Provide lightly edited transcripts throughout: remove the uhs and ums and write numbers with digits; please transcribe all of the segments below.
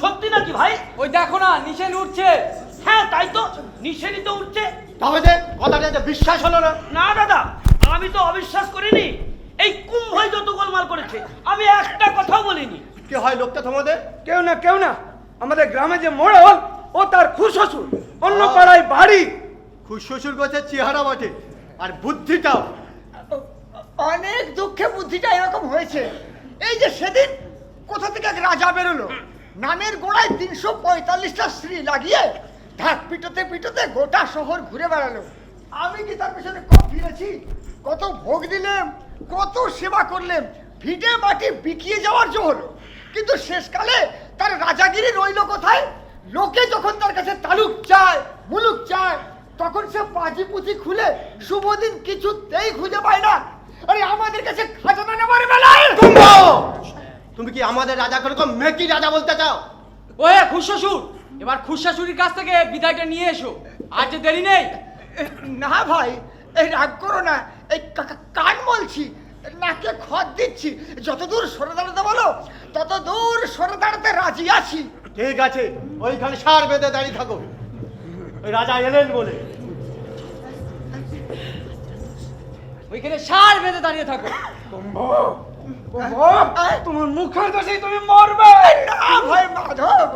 সত্যি নাকি ভাই? ওই দেখো না নিচে উঠছে। হ্যাঁ তাই তো, নিচে উঠছে। তাহলে কথাটা বিশ্বাস হলো না? না দাদা, আমি তো অবিশ্বাস করিনি। এই কুম্ভই যত গোলমাল করেছে, আমি একটা কথাও বলিনি। কে হয় লোকটা তোমাদের? কেউ না আমাদের গ্রামে যে মোড়ল, ও তার খুশশ্বশুর, অন্য পাড়ায় বাড়ি। খুশশ্বশুর গোছের চেহারা বটে, আর বুদ্ধিটাও। অনেক দুঃখে বুদ্ধিটা এরকম হয়েছে। এই যে সেদিন কোথা থেকে এক রাজা বেরোলো, নামের গোড়ায় 345টা স্ত্রী লাগিয়ে ঢাক পিটোতে পিটোতে গোটা শহর ঘুরে বেড়ালো। আমি কি তার পেছনে কত ফিরেছি, কত ভোগ দিলাম, কত সেবা করলাম, ভিটে মাটি বিকিয়ে যাওয়ার জো হলো। কিন্তু শেষকালে তার রাজাগিরি রইল কোথায়? লোকে যখন তার কাছে তালুক চায়, মুলুক চায়, তখন সে পাজি পুঁথি খুলে শুভদিন কিছুতেই খুঁজে পায় না। আরে আমাদের কাছে খাজনা নেবার বেলায় তুমি কি আমাদের রাজা করে মেকি রাজা বলতে চাও? ওই খুশশ্বশুর, এবার খুশশ্বশুরির কাছ থেকে বিদায়টা নিয়ে এসো, আর যে দেরি নেই। না ভাই, এই রাগ করো না, এই কান বলছি, নাকে খত দিচ্ছি। যতদূর সরে দাঁড়াতে বলো ততদূর সরে দাঁড়াতে রাজি আছি। ঠিক আছে, ওইখানে সার বেঁধে দাঁড়িয়ে থাকো, ওই রাজা এলেন বলে। ওইখানে সার বেঁধে দাঁড়িয়ে থাকো। তোমার মুখের দোষেই তুমি মরবে। না ভাই মাধব,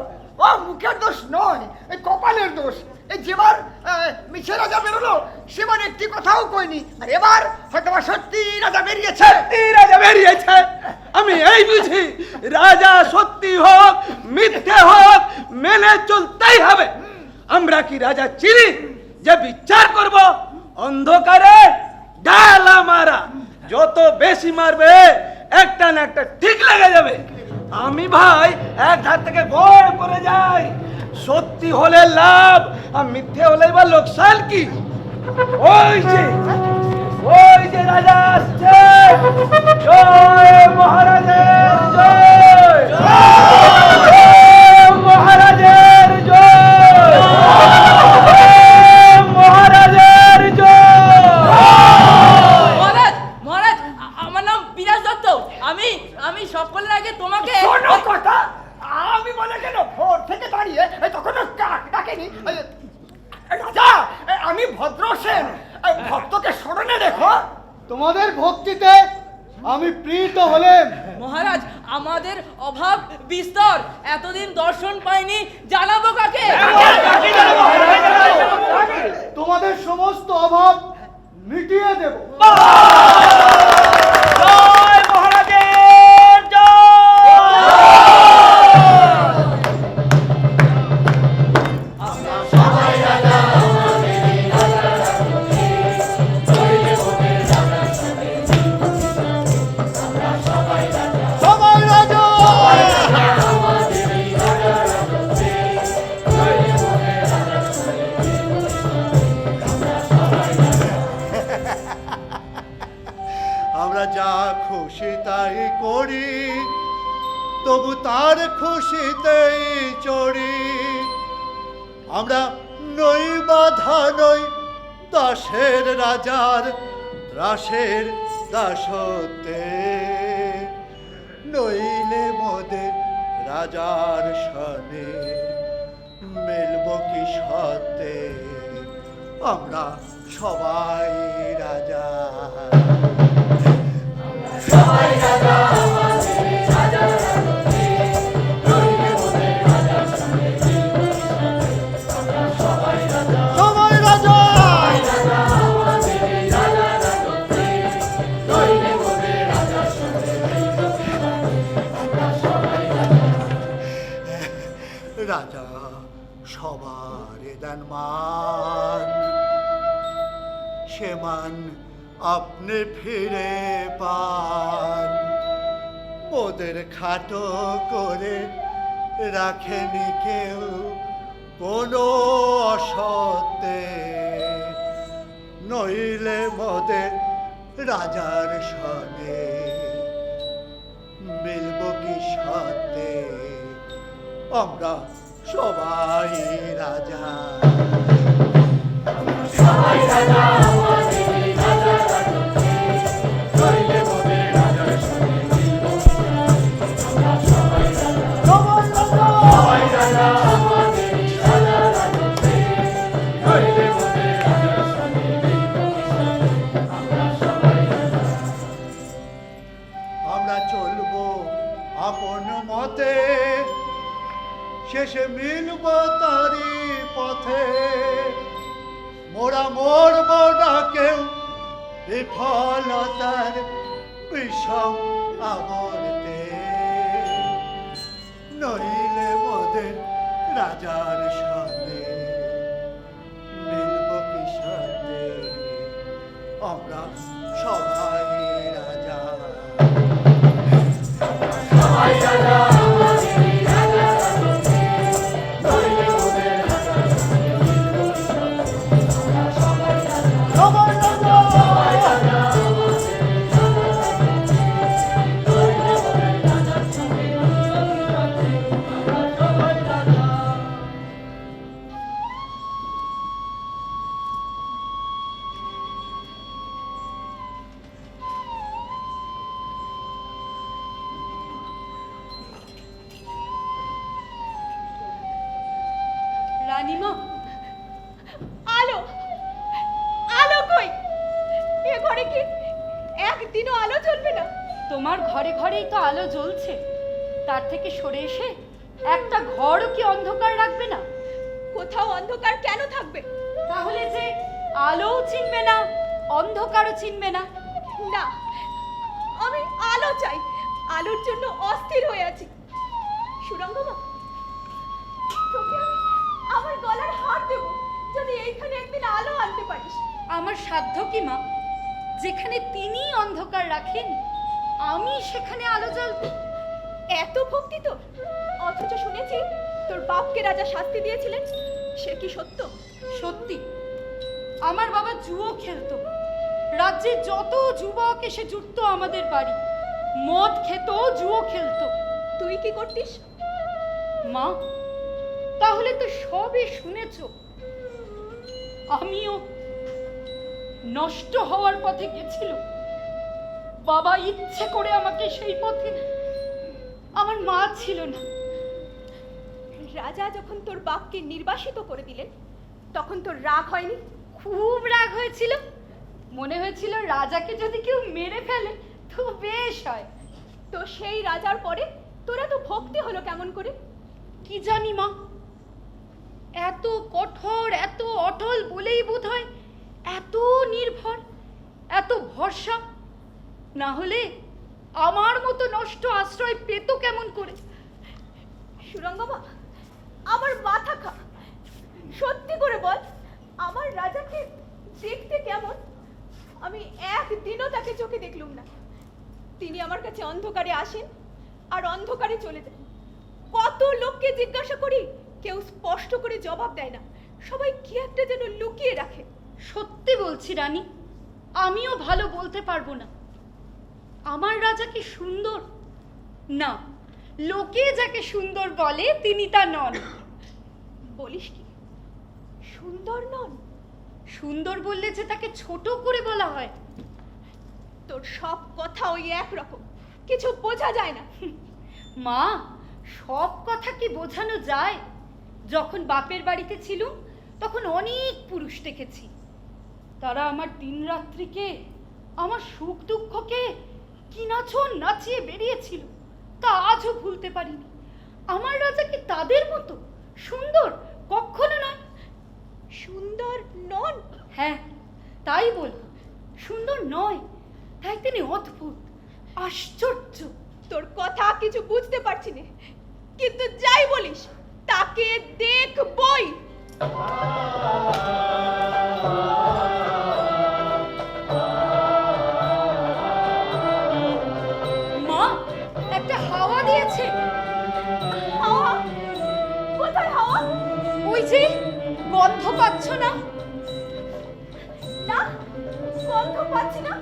ও মুখের দোষ নয়, এই কপালের দোষ। এই যেবার মিছে রাজা বেরোলো, সেবার একটি কথাও কইনি, আর এবার হয়তো সত্যি রাজা বেরিয়েছে। আমি এই বুঝি, রাজা সত্যি হোক মিথ্যে হোক মেনে চলতেই হবে। আমরা কি রাজা চিনি যে বিচার করব? অন্ধকারে ডালা মারা, যত বেশি মারবে একটা না একটা ঠিক লেগে যাবে। আমি ভাই এক ধার থেকে গোল করে যাই, সত্যি হলে লাভ আর মিথ্যে হলে বা লোকসান কি? ওই যে রাজা আসছে। জয় মহারাজের জয়, মহারাজের জয়, মহারাজের জয়। মহারাজ, আমার নাম বিরাজ দত্ত। আমি সকলের আগে তোমাকে শোনো কথা, আমি বলে কেন ভোর থেকে দাঁড়িয়ে তখন কাক ডাকেনি। রাজা, আমি ভদ্র সেন, ভক্তকে স্মরণে রেখো। তোমাদের ভক্তিতে আমি প্রীত হলেম। মহারাজ, আমাদের অভাব বিস্তর, এতদিন দর্শন পাইনি, জানাবো কাকে? তোমাদের সমস্ত অভাব মিটিয়ে দেব। জয় মহারাজের জয়। আমরা যা খুশি তাই করি, তবু তার খুশিতেই চড়ি। আমরা নই বাধা নই দাসের রাজার রাসের দাসতে, নইলে মোদের রাজার সনে মেলব কি সতে। আমরা সবাই রাজা, সবাই রাজা, রাজা সবার দেন মান, সে মান আপনি ফিরে পান। ওদের খাটো করে রাখেনি কেউ কোনো অসতে, নইলে মোদের রাজার সনে মিলব কি সতে। আমরা সবাই রাজা, সবাই রাজা, সবাই রাজা। শেষে মিলব তারি পথে। মোরা মরব না কেউ বিফলতার বিষম আবর্তে, নইলে মোদের রাজার সাথে মিলব কি সাথে, আমরা সবাই রাজা। রানীমা, আলো, আলো কই? এ ঘরে কি একদিনও আলো জ্বলবে না? তোমার ঘরে ঘরেই তো আলো জ্বলছে, তার থেকে সরে এসে একটা ঘরও কি অন্ধকার রাখবে না? কোথাও অন্ধকার কেন থাকবে? তাহলে যে আলোও চিনবে না, অন্ধকারও চিনবে না? না, আমি আলো চাই, আলোর জন্য অস্থির হয়ে আছি। সুরঙ্গমা, তোকে আমি আমার গলার হার দেব যদি এইখানে একদিন আলো আনতে পারিস। আমার সাধ্য কি মা? যেখানে তিনি অন্ধকার রাখেন আমি সেখানে আলো জ্বালবো? এত ভক্তি তোর, অথচ শুনেছি তোর বাপকে রাজা শাস্তি দিয়েছিলেন, সে কি সত্য? সত্যি, আমার বাবা জুয়ো খেলতো। রাজ্যে যত যুবক এসে জুটতো আমাদের বাড়ি, মদ খেত, জুয়ো খেলতো। তুই কি করতিস? মা, তাহলে তো সবই শুনেছ। আমিও নষ্ট হওয়ার পথে গেছিল, বাবা ইচ্ছে করে আমাকে সেই পথে, আমার মা ছিল না। রাজা যখন তোর বাপকে নির্বাসিত করে দিলেন তখন তোর রাগ হয়নি? খুব রাগ হয়েছিল, মনে হয়েছিল রাজাকে যদি কেউ মেরে ফেলে তো বেশ হয়। তো সেই রাজার পরে তোরা তো ভক্তি হলো কেমন করে? কি জানি মা, এত কঠোর, এত অটল বলেই বোধ হয় এত নির্ভর, এত ভরসা। না হলে আমার মতো নষ্ট আশ্রয় পেত কেমন করে? সুরঙ্গমা, আমার মাথা খা, সত্যি করে বল, আমার রাজাকে দেখতে কেমন? আমি একদিনও তাকে চোখে দেখলুম না। তিনি আমার কাছে অন্ধকারে আসেন আর অন্ধকারে চলে যান। কত লোককে জিজ্ঞাসা করি, কেউ স্পষ্ট করে জবাব দেয় না, সবাই কি একটা যেন লুকিয়ে রাখে। সত্যি বলছি রানী, আমিও ভালো বলতে পারবো না। আমার রাজা কি সুন্দর? না, লোকে যাকে সুন্দর বলে তিনি তা নন। বলিস কি, সুন্দর নন? সুন্দর বললে যে তাকে ছোট করে বলা হয়। তোর সব কথা ওই একরকম, কিছু বোঝা যায় না। মা, সব কথা কি বোঝানো যায়? যখন বাপের বাড়িতে ছিলুম তখন অনেক পুরুষ দেখেছি, তারা আমার দিন রাত্রিকে, আমার সুখ দুঃখকে কি নাচন নাচিয়ে বেরিয়েছিল, তা আজও ভুলতে পারিনি। আমার রাজা কি তাদের মতো সুন্দর? কখনো নয়। সুন্দর নন? হ্যাঁ, তাই বল, সুন্দর নয়, তাই তিনি অদ্ভুত, আশ্চর্য। তোর কথা কিছু বুঝতে পারছি না, কিন্তু যাই বলিস তাকে দেখবই। মা, একটা হাওয়া দিয়েছে। হাওয়া? কোথায় হাওয়া? ওই যে, গন্ধ পাচ্ছ না? না, গন্ধ পাচ্ছি না।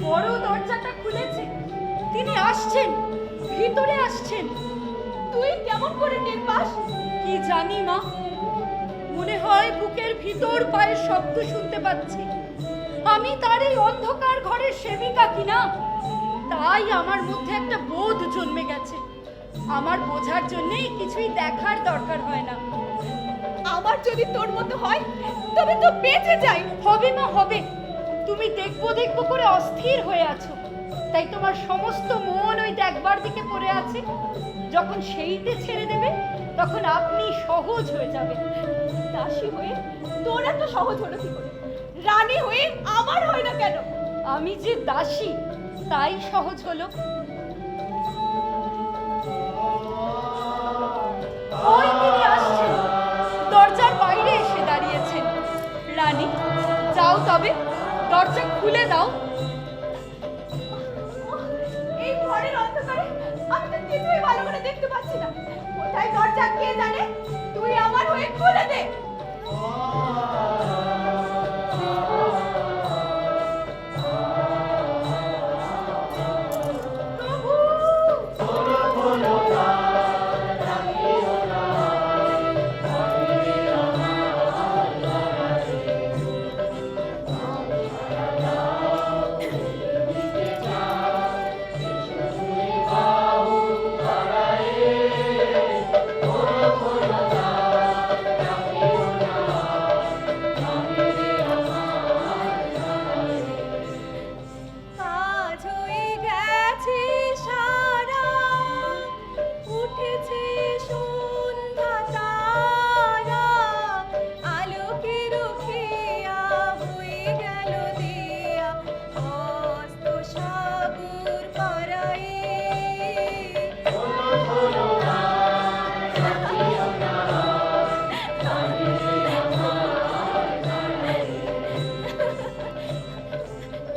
বড় দরজাটা খুলেছে, তিনি আসছেন, ভিতরে আসছেন। তুই কেমন করে টের পাস? কি জানি মা, মনে হয় বুকের ভিতর পায়ের শব্দ শুনতে পাচ্ছি। আমি তার এই অন্ধকার ঘরের সেবিকা কিনা, তাই আমার মধ্যে একটা বোধ জন্মে গেছে। আমার বোঝার জন্যই কিছুই দেখার দরকার হয় না। আমার যদি তোর মতো হয় তবে তো বেঁচে যাই। হবে মা, হবে। তুমি দেখবো দেখবো করে অস্থির হয়ে আছো, তাই তোমার সমস্ত মন ওই দেখবার দিকে পড়ে আছে। যখন সেইতে ছেড়ে দেবে তখন আপনি সহজ হয়ে যাবেন। দাসী হয়ে তোর এত সহজ হলো কি করে? রানী হয়ে আমার হয় না কেন? আমি যে দাসী তাই সহজ হলো। ওই তিনি আসছেন, দরজার বাইরে এসে দাঁড়িয়েছেন। রানী, যাও তবে, দরজা খুলে দাও। এই ঘরের অন্ধকারে আমি তো কিছুই ভালো করে দেখতে পাচ্ছি না। কোথায় দরজা কে জানে? তুই আমার হয়ে খুলে দে। আজ হয়ে গেছে সারা, উঠেছে সন্ধ্যা তারা, আলোকের খেয়া হয়ে গেল দেয়া, অস্ত সাগর পাড়ায়।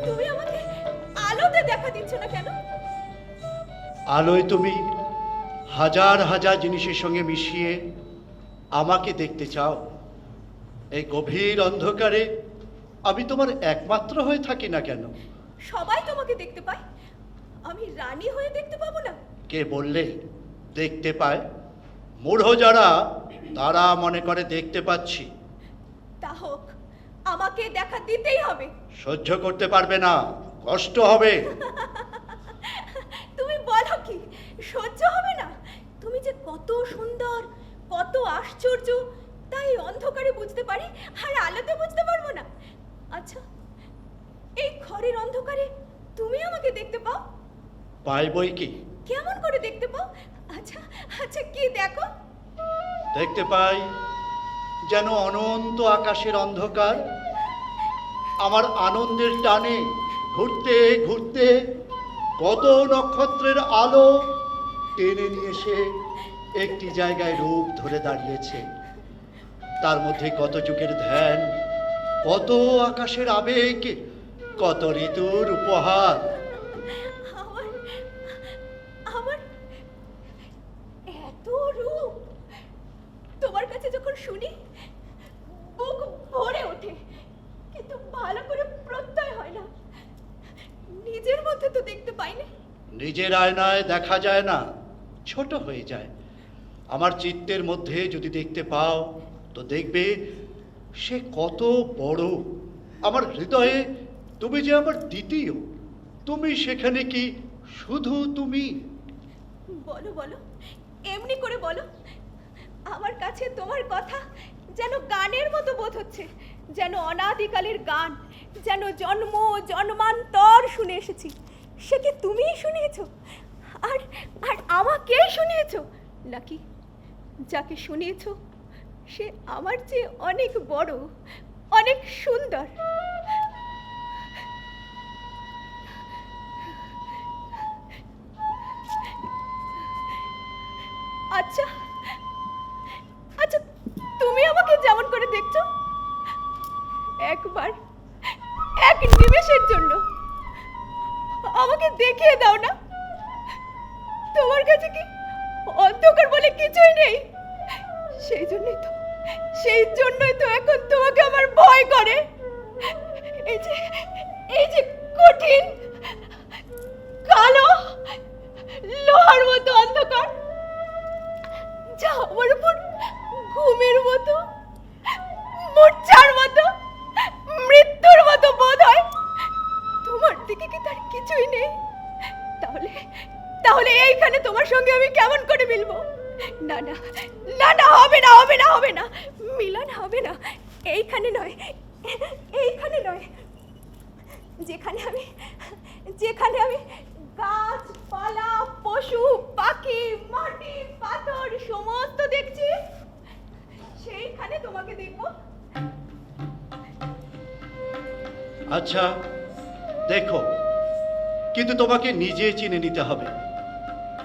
তুমি আমাকে আলোতে দেখা দিচ্ছ না কেন? আলোয় তুমি হাজার হাজার জিনিসের সঙ্গে মিশিয়ে আমাকে দেখতে চাও। এই গভীর অন্ধকারে আমি তোমার একমাত্র হয়ে থাকি না কেন? সবাই তোমাকে দেখতে পায়, আমি রানী হয়ে দেখতে পাবো না? কে বললে দেখতে পায়? মূঢ় যারা তারা মনে করে দেখতে পাচ্ছি। তা হোক, আমাকে দেখা দিতেই হবে। সহ্য করতে পারবে না, কষ্ট হবে। তুমি বলো কি সহ্য হবে না? তুমি যে কত সুন্দর, কত আশ্চর্য, তাই অন্ধকারে বুঝতে পারি আর আলোতে বুঝতে পারবো না। আচ্ছা, এই ঘরের অন্ধকারে তুমি আমাকে দেখতে পাও? পাই বই কি? কেমন করে দেখতে পাও? আচ্ছা আচ্ছা, কি দেখো? দেখতে পাই যেন অনন্ত আকাশের অন্ধকার আমার আনন্দের টানে ঘুরতে ঘুরতে কত নক্ষত্রের আলো টেনে নিয়ে এসে একটি জায়গায় রূপ ধরে দাঁড়িয়েছে। তার মধ্যে কত যুগের ধ্যান, কত আকাশের আবেগ, কত ঋতুর উপহার। আমার আমার এত রূপ তোমার কাছে যখন শুনি বুক ভরে ওঠে, কিন্তু ভালো করে প্রত্যয় হয় না। নিজের মধ্যে তো দেখতে পাই না। নিজের আয়নায় দেখা যায় না, ছোট হয়ে যায়। আমার চিত্তের মধ্যে যদি দেখতে পাও তো দেখবে সে কত বড়। আমার হৃদয়ে তুমি যে আমার দ্বিতীয়, তুমি সেখানে কি শুধু তুমি? বলো বলো, এমনি করে বলো। আমার কাছে তোমার কথা যেন গানের মতো বোধ হচ্ছে, যেন অনাদিকালের গান, যেন জন্ম জন্মান্তর শুনে এসেছি। সে কি তুমিই শুনিয়েছো? আর আর আমাকেই শুনিয়েছো? নাকি যাকে শুনিয়েছো সে আমার চেয়ে অনেক বড়, অনেক সুন্দর? আচ্ছা আচ্ছা, তুমি আমাকে যেমন করে দেখছো, একবার এক নিমেষের জন্য আমাকে দেখিয়ে দাও না। তোমার কাছে কি অন্ধকার বলে কিছুই নেই? সেই জন্যই তো এখন তোমাকে আমার ভয় করে। এই যে কঠিন কালো লোহার মতো অন্ধকার, যা আমার উপর ঘুমের মতো, মূর্ছার মতো, মৃত্যুর মতো বোধ হয়। তোমার দিকে কি তার কিছুই নেই? তাহলে এইখানে তোমার সঙ্গে আমি কেমন করে মিলবো? না না না না, হবে না হবে না হবে না, মিলন হবে না। এইখানে নয়, এইখানে নয়, যেখানে আমি গাছপালা, পশু, পাখি, মাটি, পাথর সমস্ত দেখছি। তোমাকে দেখবো? আচ্ছা দেখো, কিন্তু তোমাকে নিজে চিনে নিতে হবে,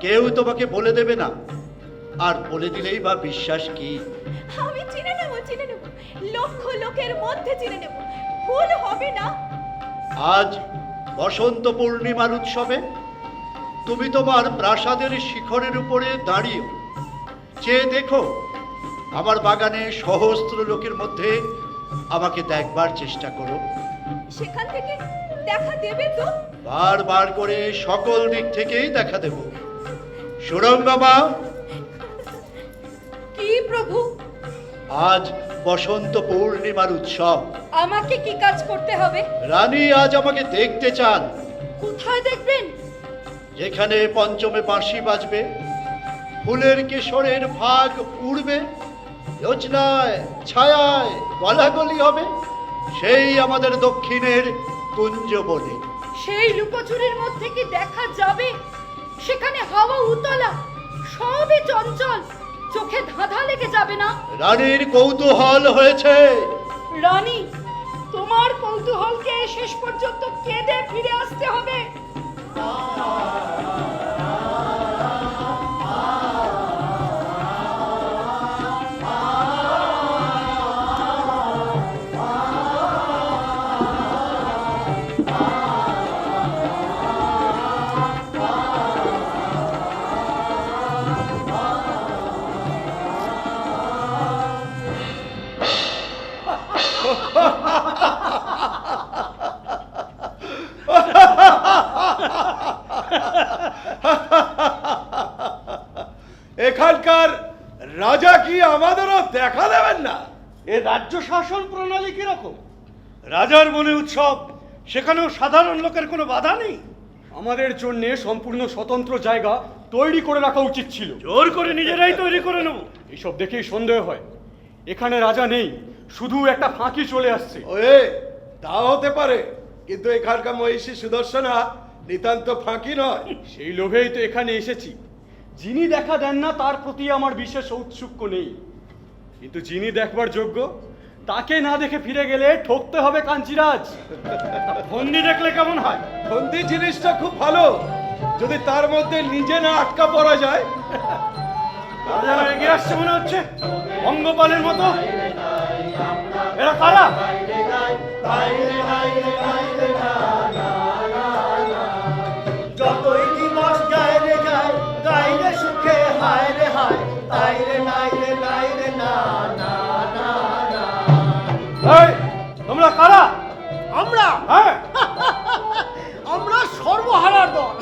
কেউ তোমাকে বলে দেবে না, আর বলে দিলেই বা বিশ্বাস কি? আমি চিনে নেব, লক্ষ লোকের মধ্যে চিনে নেব, ভুল হবে না। আজ বসন্ত পূর্ণিমার উৎসবে তুমি তোমার প্রাসাদের শিখরের উপরে দাঁড়িয়ে চেয়ে দেখো, আমার বাগানে সহস্র লোকের মধ্যে আমাকে দেখবার চেষ্টা করো। সেখান থেকে দেখা দেবে তো? বারবার করে সকল দিক থেকেই দেখা দেব। সুরঙ্গমা, কি প্রভু? আজ বসন্ত পূর্ণিমার উৎসব। আমাকে কি কাজ করতে হবে? রানী আজ আমাকে দেখতে চান। কোথায় দেখবেন? যেখানে পঞ্চমে বাঁশি বাজবে, ফুলের কেশরের ভাগ উড়বে, যোজনায় ছায়ায় গলাগলি হবে, সেই আমাদের দক্ষিণের কুঞ্জবনে। সেই লুকোচুরির মধ্যে কি দেখা যাবে? সেখানে হাওয়া উতলা, সবই চঞ্চল, চোখে ধাঁধা লেগে যাবে না? রানীর কৌতূহল হয়েছে। রানী, তোমার কৌতূহলকে শেষ পর্যন্ত কেঁদে ফিরে আসতে হবে। এখানকার রাজা কি আমাদেরও দেখা দেবেন না? এ রাজ্য শাসন প্রণালী কিরকম? রাজার মনে উৎসব, সেখানেও সাধারণ লোকের কোনো বাধা নেই। আমাদের জন্য সম্পূর্ণ স্বতন্ত্র জায়গা তৈরি করে রাখা উচিত ছিল। জোর করে নিজেরাই তৈরি করে নেব। এইসব দেখেই সন্দেহ হয় এখানে রাজা নেই, শুধু একটা ফাঁকি চলে আসছে। ওয়ে, তা হতে পারে, কিন্তু এখানকার মহিষী সুদর্শনা নিতান্ত ফাঁকি নয়। সেই লোভেই তো এখানে এসেছি। যিনি দেখা দেন না তার প্রতি আমার বিশেষ ঔৎসুক্য নেই, কিন্তু যিনি দেখবার যোগ্য তাকে না দেখে ফিরে গেলে ঠকতে হবে কাঞ্চিরাজ। বন্দি দেখলে কেমন হয়? বন্দি জিনিসটা খুব ভালো, যদি তার মধ্যে নিজে না আটকা পড়া যায়। রাজা এগিয়ে আসছে মনে হচ্ছে, অঙ্গপালের মতো। এরা কারা? যতই দিবস যায় রে যায়, গাই রে সুখে হায় রে হায়, তাই রে নাই রে নাই রে না না না না। এই, তোমরা কারা? আমরা হ্যাঁ, আমরা সর্বহারার দল।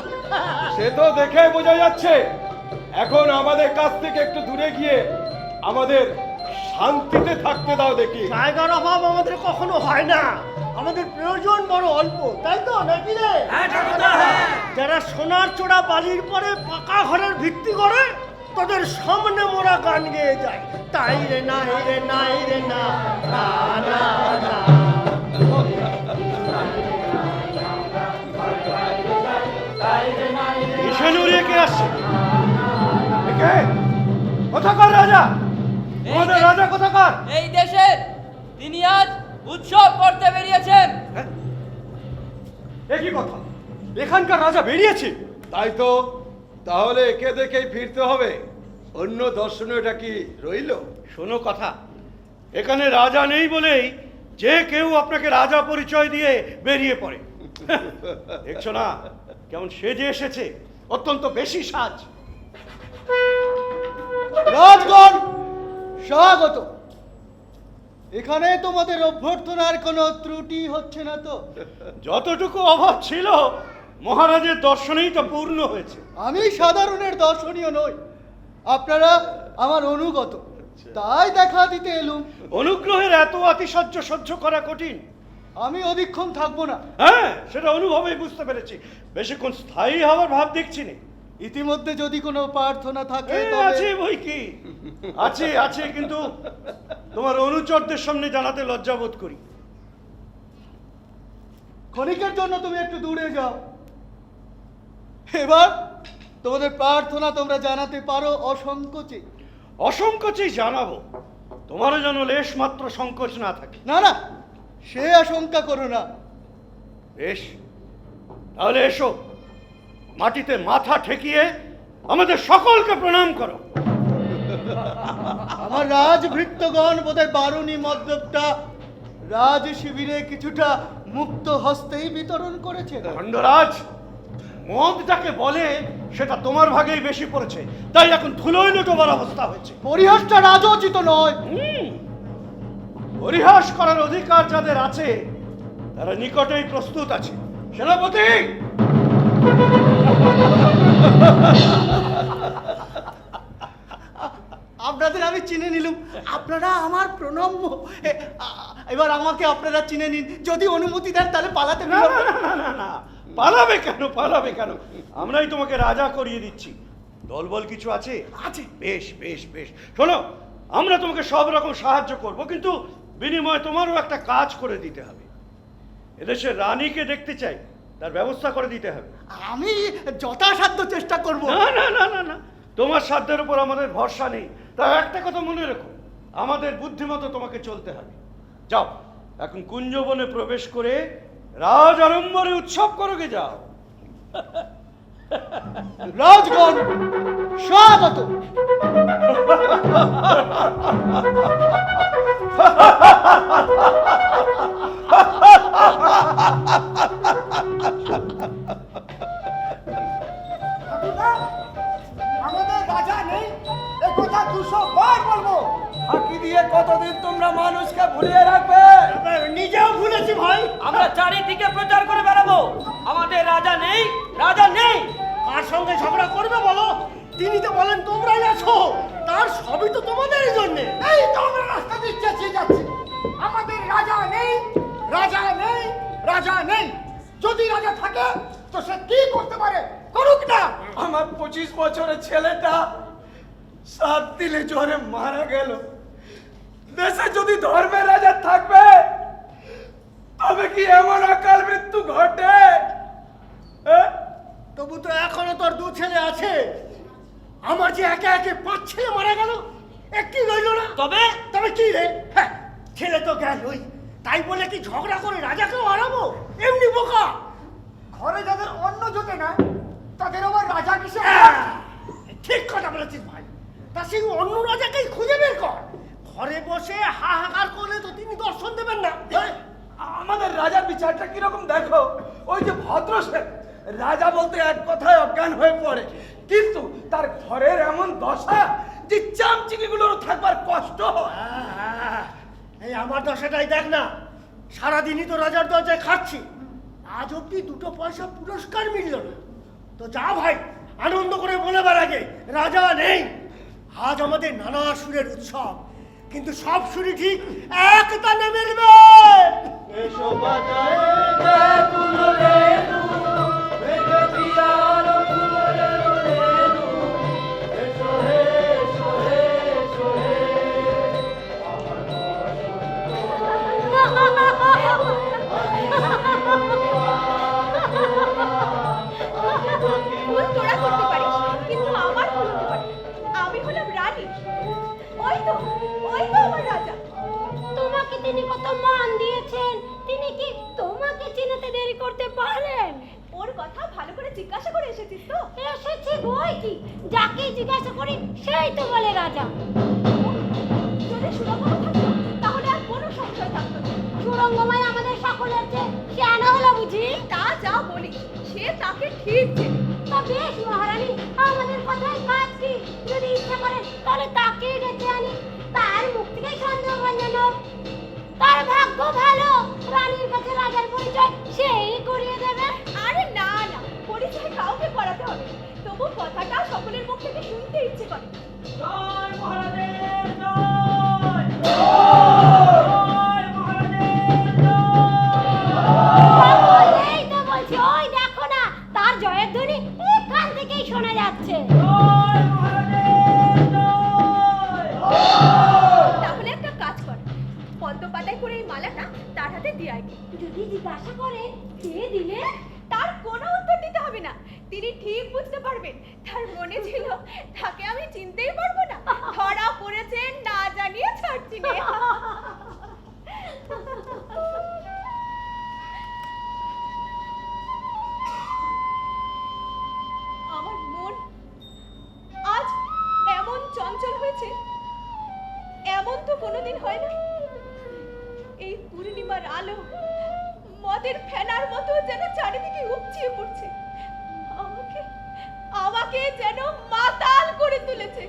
সে তো দেখে বোঝা যাচ্ছে। এখন আমাদের কাছ থেকে একটু দূরে গিয়ে আমাদের শান্তিতে থাকতে দাও দেখি। জায়গার অভাব আমাদের কখনো হয় না, আমাদের প্রয়োজন বড় অল্প, তাই তো নাকি রে? যারা সোনার চোরা বালির পরে পাকা ঘরের ভিত্তি করে, তাদের সামনে মোরা গান গেয়ে যায়, তাই রে নাই রে নাই রে না না না না। মিশন উড়িয়ে কে আসছে? একে? কোথাকার রাজা? আমাদের রাজা কোথাকার? এই দেশের তিনি আজ উৎসব করতে বেরিয়েছেন। এ কি কথা? এখানকার রাজা বেরিয়েছে? তাই তো, তাহলে একে দেখেই ফিরতে হবে। অন্য দর্শনীয়টা কি রইল? শোনো কথা, এখানে রাজা নেই বলেই যে কেউ আপনাকে রাজা পরিচয় দিয়ে বেরিয়ে পড়ে। দেখছো না কেমন সেজে এসেছে? অত্যন্ত বেশি সাজ। রাজগণ, স্বাগত। এখানে তোমাদের অভ্যর্থনার কোনো ত্রুটি হচ্ছে না তো? যতটুকু অভাব ছিল মহারাজের দর্শনেই তো পূর্ণ হয়েছে। আমি সাধারণের দর্শনীয় নই, আপনারা আমার অনুগত, তাই দেখা দিতে এলুম। অনুগ্রহের এত আতিশয্য সহ্য করা কঠিন। আমি অধিকক্ষণ থাকবো না। হ্যাঁ, সেটা অনুভবেই বুঝতে পেরেছি। বেশিক্ষণ স্থায়ী হওয়ার ভাব দেখছি না। ইতিমধ্যে যদি কোনো প্রার্থনা থাকে আছে বই কি আছে আছে, কিন্তু তোমার অনুচরদের সামনে জানাতে লজ্জা বোধ করি। ক্ষণিকের জন্য তুমি একটু দূরে যাও। এবার তোমাদের প্রার্থনা তোমরা জানাতে পারো অসংকোচে। অসংকোচেই জানাবো। তোমারও যেন লেশ মাত্র সংকোচ না থাকে। না না, সে আশঙ্কা করো না। বেশ, তাহলে এসো, মাটিতে মাথা ঠেকিয়ে আমাদের সকলকে প্রণাম করো। আমার রাজভৃত্যগণ বোধহয় বারুণী মদ্যপটা রাজ শিবিরে কিছুটা মুক্ত হস্তেই বিতরণ করেছে। খণ্ডরাজ, মদটাকে বলে সেটা তোমার ভাগেই বেশি পড়েছে, তাই এখন ধুলোয় লুটোবার অবস্থা হয়েছে। পরিহাসটা রাজোচিত নয়। পরিহাস করার অধিকার যাদের আছে তারা নিকটেই প্রস্তুত আছে। সেনাপতি, আপনাদের আমি চিনে নিলাম, আপনারা আমার প্রণম্য। এবার আমাকে আপনারা চিনে নিন, যদি অনুমতি দেন তাহলে পালাতে না না না না না, পালাবে কেন, পালাবে কেন? আমরাই তোমাকে রাজা করিয়ে দিচ্ছি। দলবল কিছু আছে? আছে। বেশ বেশ বেশ, শোনো, আমরা তোমাকে সব রকম সাহায্য করব, কিন্তু বিনিময়ে তোমারও একটা কাজ করে দিতে হবে। এদেশের রানীকে দেখতে চাই, তার ব্যবস্থা করে দিতে হবে। আমি যথাসাধ্য চেষ্টা করব। না না না না না, তোমার সাধ্যের উপর আমাদের ভরসা নেই। তাই একটা কথা মনে রেখো, আমাদের বুদ্ধিমতো তোমাকে চলতে হবে। যাও, এখন কুঞ্জবনে প্রবেশ করে রাজ আড়ম্বরে উৎসব করোগে, যাও। রাজগণ স্বাগত। আমাদের রাজা নেই, এ কথা 200 বার বলবো। ফাঁকি দিয়ে কতদিন তোমরা মানুষকে ভুলিয়ে রাখবে? নিজেও ভুলেছি ভাই। আমরা চারিদিকে প্রচার করে বেড়াবো আমাদের রাজা নেই, রাজা নেই। কার সঙ্গে ঝগড়া করবে বলো? তিনি তো বলেন তোমরাই আছো, তার সবই তো তোমাদেরই জন্য। এই তো আমরা রাস্তা দিয়ে চেঁচিয়ে যাচ্ছি, আমাদের রাজা নেই, রাজা নেই, রাজা নেই। যদি রাজা থাকে তো সে কি করতে পারে, করুক না। আমার 25 বছরের ছেলেটা 7 দিনে জ্বরে মারা গেল। দেশে যদি ধর্মের রাজা থাকবে তবে কি এমন অকাল মৃত্যু ঘটে? তবু তো এখনো তোর 2 ছেলে আছে। আমার যে একে একে 5 ছেলে মারা গেল, একটি রইল না। তবে তবে কি রে? হ্যাঁ, ছেলে তো গেলই, তাই বলে কি ঝগড়া করে রাজাকেও হারাবো? এমনি বোকা। ঘরে যাদের অন্ন জোটে না তাদের আবার রাজা কিসে? ঠিক কথা বলেছিস ভাই। তা সেই অন্য রাজাকেই খুঁজে বের কর। ঘরে বসে হাহাকার করলে তো তিনি দর্শন দেবেন না। আমাদের রাজার বিচারটা কিরকম দেখো। ওই যে ভদ্র শেঠ, রাজা বলতে এক কথায় অজ্ঞান হয়ে পড়ে, কিন্তু তার ঘরের এমন দশা যে চামচিকিগুলোর থাকবার কষ্ট হয়। এই আমার দশাটাই দেখ না, সারাদিনই তো রাজার দরজায় খাচ্ছি, আজ অব্দি 2 পয়সা পুরস্কার মিলল না। তো যা ভাই, আনন্দ করে বলে বেড়াগে রাজা নেই। আজ আমাদের নানা সুরের উৎসব, কিন্তু সব সুরই ঠিক এক তানে মিলবে। ভুল তোরা করতে পারিস, কিন্তু আমার ভুল হতে পারে। আমি হলাম রানী। ওই তো আমার রাজা। তোমাকে তিনি কত মান দিয়েছেন, তিনি কি তোমাকে চিনতে দেরি করতে পারেন? ওর কথা ভালো করে জিজ্ঞাসা করে এসেছিস তো? এসেছি বই কি, যাকে জিজ্ঞাসা করি সেই তো বলে রাজা। যদি সুরঙ্গমা থাকতো তাহলে আর কোনো সংশয় থাকতো না। সুরঙ্গমায় আমাদের সকলের চেয়ে জ্ঞান হলো বুঝি? তা যা বলিস, সে তাকে ঠিক চেনে। তা বেশ মহারানী, আমাদের কথায় কাজ কি? যদি ইচ্ছা করেন তাহলে তাকেই ডেকে আনি, তার মুখ থেকে সন্দেহ ভঞ্জন হোক। তার ভাগ্য ভালো, রানীর কাছে রাজার পরিচয় সেই করিয়ে দেবে। আরে না না, পরিচয় কাউকে করাতে হবে, তবু কথাটা সকলের মুখ থেকে শুনতে ইচ্ছে করে। জয় মহারাজের জয়, জয় মহারাজের জয়। এই তো বলছি, ওই দেখো না, তার জয়ের ধ্বনি এখান থেকেই শোনা যাচ্ছে। জয় মহারাজের জয়। তাহলে একটা কাজ কর, পদ্ম পাতায় করে এই মালাটা তার হাতে দিয়ে আয়। যদি জিজ্ঞাসা করে কে দিলে, তার কোনো উত্তর দিতে হবে না, তিনি ঠিক বুঝতে পারবেন। তার মনে ছিল তাকে আমি চিনতেই পারবো না, ধরা পড়েছেন না জানিয়ে ছাড়ছি না। আমার মন আজ এমন চঞ্চল হয়েছে, এমন তো কোনোদিন হয় না। এই পূর্ণিমার আলো মদের ফেনার মতো যেন চারিদিকে উপচিয়ে পড়ছে, আমাকে যেন মাতাল করে তুলেছে।